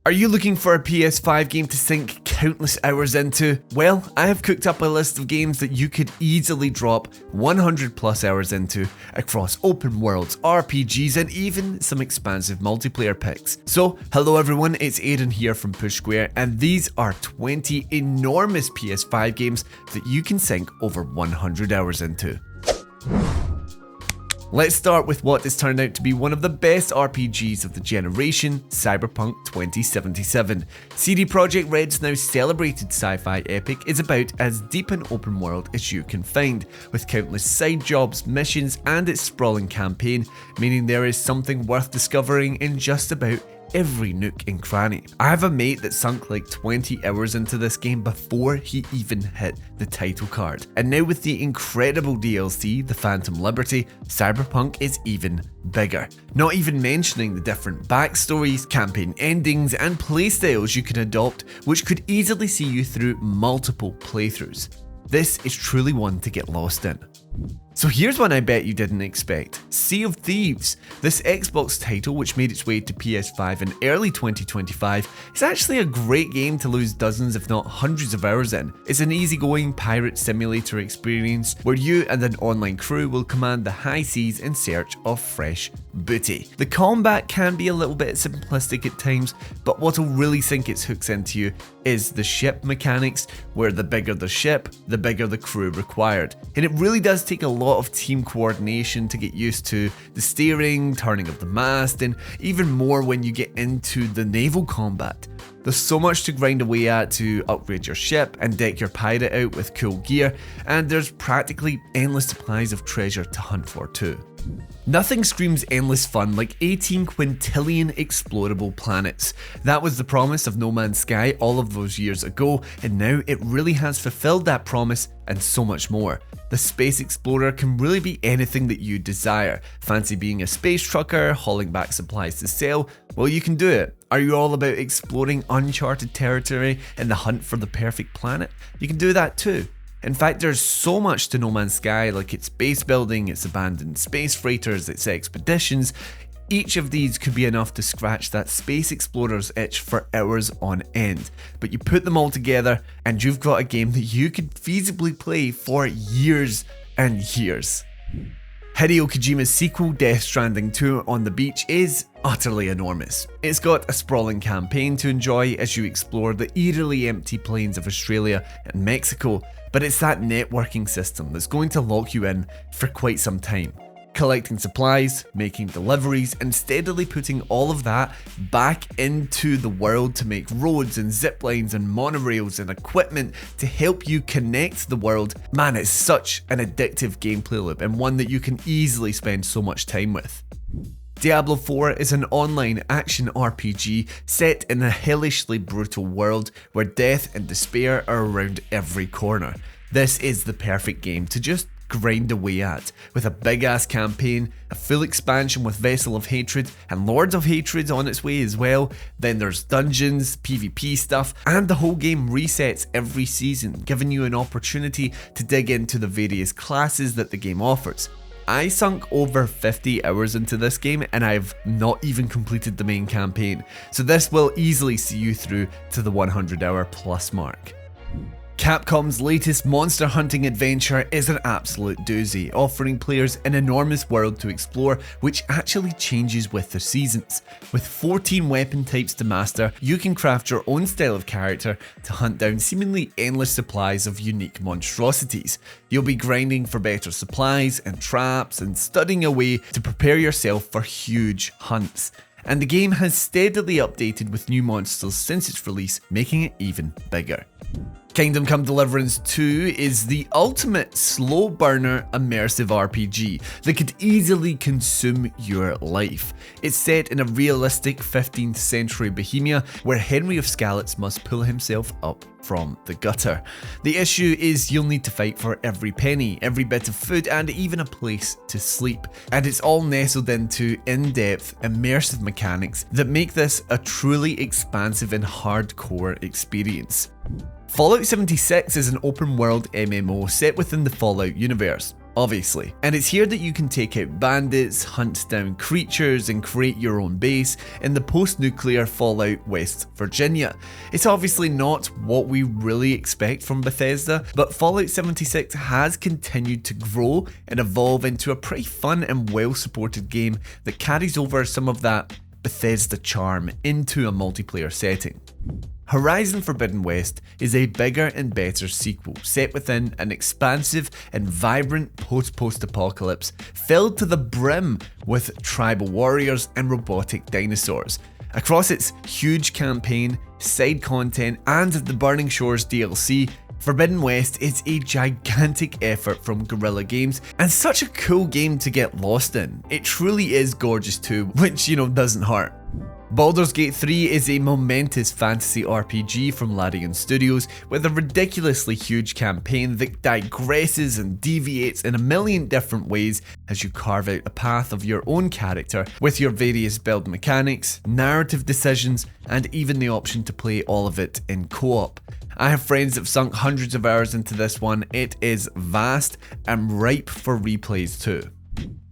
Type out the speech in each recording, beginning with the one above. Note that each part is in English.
Are you looking for a PS5 game to sink countless hours into? Well, I have cooked up a list of games that you could easily drop 100 plus hours into across open worlds, RPGs, and even some expansive multiplayer picks. So, hello everyone, it's Aiden here from Push Square, and these are 20 enormous PS5 games that you can sink over 100 hours into. Let's start with what has turned out to be one of the best RPGs of the generation, Cyberpunk 2077. CD Projekt Red's now celebrated sci-fi epic is about as deep an open world as you can find, with countless side jobs, missions, and its sprawling campaign, meaning there is something worth discovering in just about every nook and cranny. I have a mate that sunk like 20 hours into this game before he even hit the title card. And now with the incredible DLC, The Phantom Liberty, Cyberpunk is even bigger. Not even mentioning the different backstories, campaign endings, and playstyles you can adopt, which could easily see you through multiple playthroughs. This is truly one to get lost in. So here's one I bet you didn't expect. Sea of Thieves. This Xbox title, which made its way to PS5 in early 2025, is actually a great game to lose dozens if not hundreds of hours in. It's an easygoing pirate simulator experience where you and an online crew will command the high seas in search of fresh booty. The combat can be a little bit simplistic at times, but what'll really sink its hooks into you is the ship mechanics, where the bigger the ship, the bigger the crew required. And it really does take a lot of team coordination to get used to the steering, turning of the mast, and even more when you get into the naval combat. There's so much to grind away at to upgrade your ship and deck your pirate out with cool gear, and there's practically endless supplies of treasure to hunt for too. Nothing screams endless fun like 18 quintillion explorable planets. That was the promise of No Man's Sky all of those years ago, and now it really has fulfilled that promise and so much more. The Space Explorer can really be anything that you desire. Fancy being a space trucker, hauling back supplies to sell? Well, you can do it. Are you all about exploring uncharted territory and the hunt for the perfect planet? You can do that too. In fact, there's so much to No Man's Sky, like its base building, its abandoned space freighters, its expeditions. Each of these could be enough to scratch that space explorer's itch for hours on end. But you put them all together and you've got a game that you could feasibly play for years and years. Hideo Kojima's sequel, Death Stranding 2 on the Beach, is utterly enormous. It's got a sprawling campaign to enjoy as you explore the eerily empty plains of Australia and Mexico, but it's that networking system that's going to lock you in for quite some time. Collecting supplies, making deliveries, and steadily putting all of that back into the world to make roads and zip lines and monorails and equipment to help you connect the world. Man, it's such an addictive gameplay loop and one that you can easily spend so much time with. Diablo IV is an online action RPG set in a hellishly brutal world where death and despair are around every corner. This is the perfect game to just grind away at, with a big ass campaign, a full expansion with Vessel of Hatred and Lords of Hatred on its way as well. Then there's dungeons, PvP stuff, and the whole game resets every season, giving you an opportunity to dig into the various classes that the game offers. I sunk over 50 hours into this game and I've not even completed the main campaign, so this will easily see you through to the 100 hour plus mark. Capcom's latest monster hunting adventure is an absolute doozy, offering players an enormous world to explore which actually changes with the seasons. With 14 weapon types to master, you can craft your own style of character to hunt down seemingly endless supplies of unique monstrosities. You'll be grinding for better supplies and traps and studying away to prepare yourself for huge hunts. And the game has steadily updated with new monsters since its release, making it even bigger. Kingdom Come Deliverance 2 is the ultimate slow burner immersive RPG that could easily consume your life. It's set in a realistic 15th century Bohemia where Henry of Skalitz must pull himself up from the gutter. The issue is you'll need to fight for every penny, every bit of food, and even a place to sleep. And it's all nestled into in-depth, immersive mechanics that make this a truly expansive and hardcore experience. Fallout 76 is an open-world MMO set within the Fallout universe. obviously. And it's here that you can take out bandits, hunt down creatures, and create your own base in the post-nuclear Fallout West Virginia. It's obviously not what we really expect from Bethesda, but Fallout 76 has continued to grow and evolve into a pretty fun and well-supported game that carries over some of that Bethesda charm into a multiplayer setting. Horizon Forbidden West is a bigger and better sequel set within an expansive and vibrant post-apocalypse filled to the brim with tribal warriors and robotic dinosaurs. Across its huge campaign, side content, and the Burning Shores DLC, Forbidden West is a gigantic effort from Guerrilla Games and such a cool game to get lost in. It truly is gorgeous too, which, doesn't hurt. Baldur's Gate 3 is a momentous fantasy RPG from Larian Studios with a ridiculously huge campaign that digresses and deviates in a million different ways as you carve out a path of your own character with your various build mechanics, narrative decisions, and even the option to play all of it in co-op. I have friends that have sunk hundreds of hours into this one. It is vast and ripe for replays too.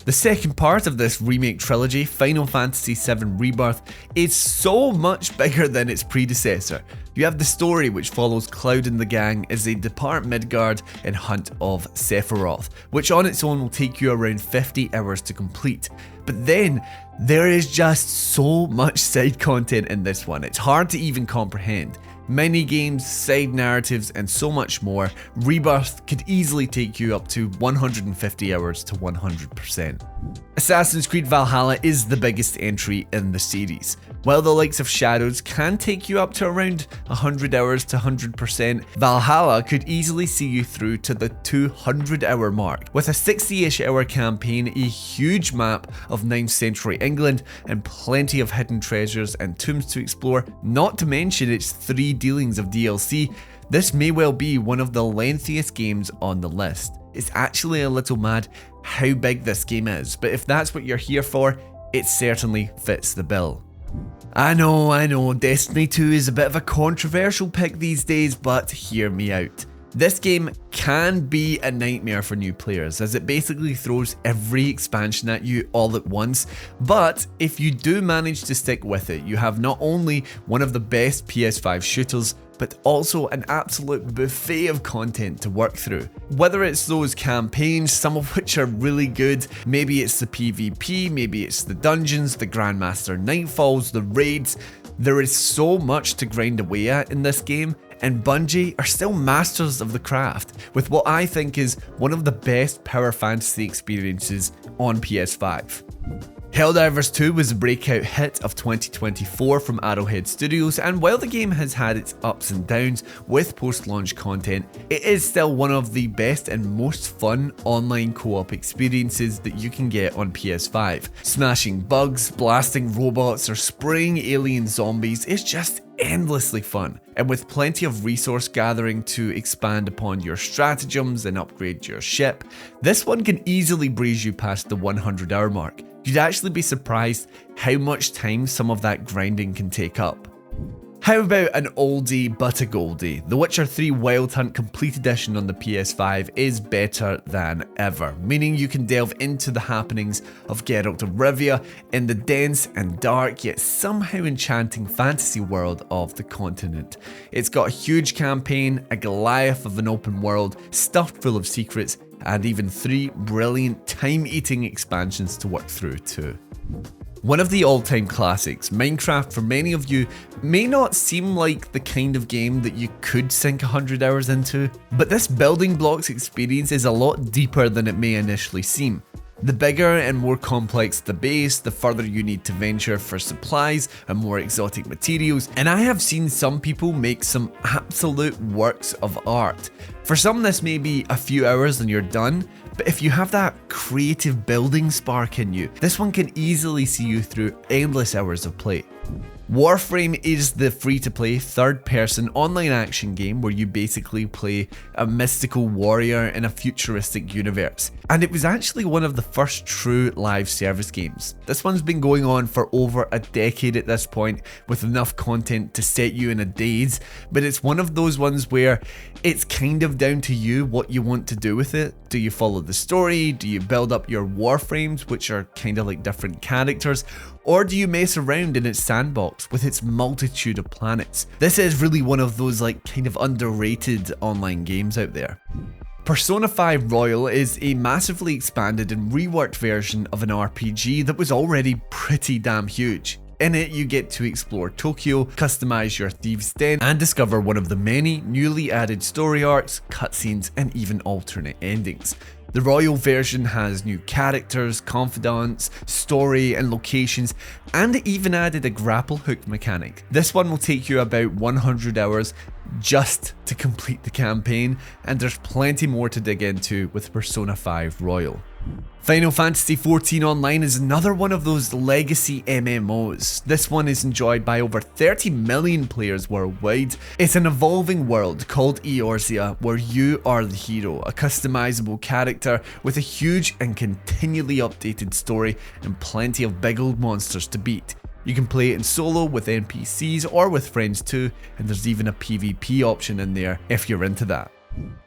The second part of this remake trilogy, Final Fantasy VII Rebirth, is so much bigger than its predecessor. You have the story which follows Cloud and the gang as they depart Midgard in hunt of Sephiroth, which on its own will take you around 50 hours to complete. But then, there is just so much side content in this one, it's hard to even comprehend. Mini games, side narratives, and so much more. Rebirth could easily take you up to 150 hours to 100%. Assassin's Creed Valhalla is the biggest entry in the series. While the likes of Shadows can take you up to around 100 hours to 100%, Valhalla could easily see you through to the 200 hour mark, with a 60-ish hour campaign, a huge map of 9th century England, and plenty of hidden treasures and tombs to explore, not to mention its 3 dealings of DLC. This may well be one of the lengthiest games on the list. It's actually a little mad how big this game is, but if that's what you're here for, it certainly fits the bill. I know, Destiny 2 is a bit of a controversial pick these days, but hear me out. This game can be a nightmare for new players, as it basically throws every expansion at you all at once, but if you do manage to stick with it, you have not only one of the best PS5 shooters, but also an absolute buffet of content to work through. Whether it's those campaigns, some of which are really good, maybe it's the PvP, maybe it's the dungeons, the Grandmaster Nightfalls, the raids, there is so much to grind away at in this game, and Bungie are still masters of the craft, with what I think is one of the best power fantasy experiences on PS5. Helldivers 2 was a breakout hit of 2024 from Arrowhead Studios, and while the game has had its ups and downs with post-launch content, it is still one of the best and most fun online co-op experiences that you can get on PS5. Smashing bugs, blasting robots, or spraying alien zombies is just endlessly fun, and with plenty of resource gathering to expand upon your stratagems and upgrade your ship, this one can easily breeze you past the 100 hour mark. You'd actually be surprised how much time some of that grinding can take up. How about an oldie but a goldie? The Witcher 3 Wild Hunt Complete Edition on the PS5 is better than ever, meaning you can delve into the happenings of Geralt of Rivia in the dense and dark yet somehow enchanting fantasy world of the continent. It's got a huge campaign, a Goliath of an open world, stuffed full of secrets, and even 3 brilliant time-eating expansions to work through too. One of the all-time classics, Minecraft for many of you may not seem like the kind of game that you could sink 100 hours into, but this building blocks experience is a lot deeper than it may initially seem. The bigger and more complex the base, the further you need to venture for supplies and more exotic materials, and I have seen some people make some absolute works of art. For some this may be a few hours and you're done, but if you have that creative building spark in you, this one can easily see you through endless hours of play. Warframe is the free-to-play third-person online action game where you basically play a mystical warrior in a futuristic universe. And it was actually one of the first true live service games. This one's been going on for over a decade at this point, with enough content to set you in a daze, but it's one of those ones where it's kind of down to you what you want to do with it. Do you follow the story? Do you build up your warframes, which are kind of like different characters? Or do you mess around in its sandbox with its multitude of planets? This is really one of those like kind of underrated online games out there. Persona 5 Royal is a massively expanded and reworked version of an RPG that was already pretty damn huge. In it, you get to explore Tokyo, customize your Thieves' Den, and discover one of the many newly added story arcs, cutscenes, and even alternate endings. The Royal version has new characters, confidants, story, and locations, and it even added a grapple hook mechanic. This one will take you about 100 hours just to complete the campaign, and there's plenty more to dig into with Persona 5 Royal. Final Fantasy XIV Online is another one of those legacy MMOs. This one is enjoyed by over 30 million players worldwide. It's an evolving world called Eorzea where you are the hero, a customizable character with a huge and continually updated story and plenty of big old monsters to beat. You can play it in solo with NPCs or with friends too, and there's even a PvP option in there if you're into that.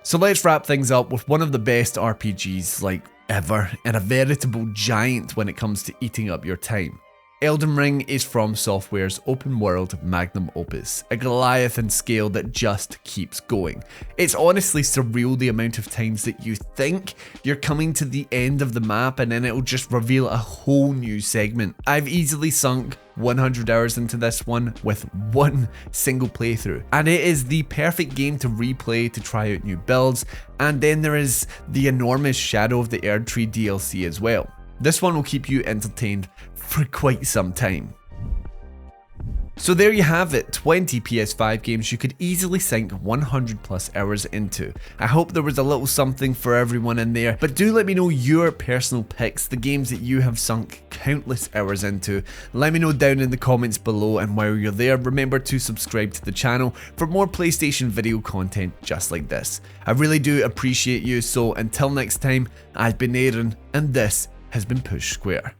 So let's wrap things up with one of the best RPGs like ever, and a veritable giant when it comes to eating up your time. Elden Ring is From Software's open world magnum opus, a Goliath in scale that just keeps going. It's honestly surreal the amount of times that you think you're coming to the end of the map and then it'll just reveal a whole new segment. I've easily sunk 100 hours into this one with one single playthrough, and it is the perfect game to replay to try out new builds, and then there is the enormous Shadow of the Erdtree DLC as well. This one will keep you entertained for quite some time. So there you have it, 20 PS5 games you could easily sink 100 plus hours into. I hope there was a little something for everyone in there, but do let me know your personal picks, the games that you have sunk countless hours into. Let me know down in the comments below, and while you're there, remember to subscribe to the channel for more PlayStation video content just like this. I really do appreciate you, so until next time, I've been Aaron, and this has been Push Square.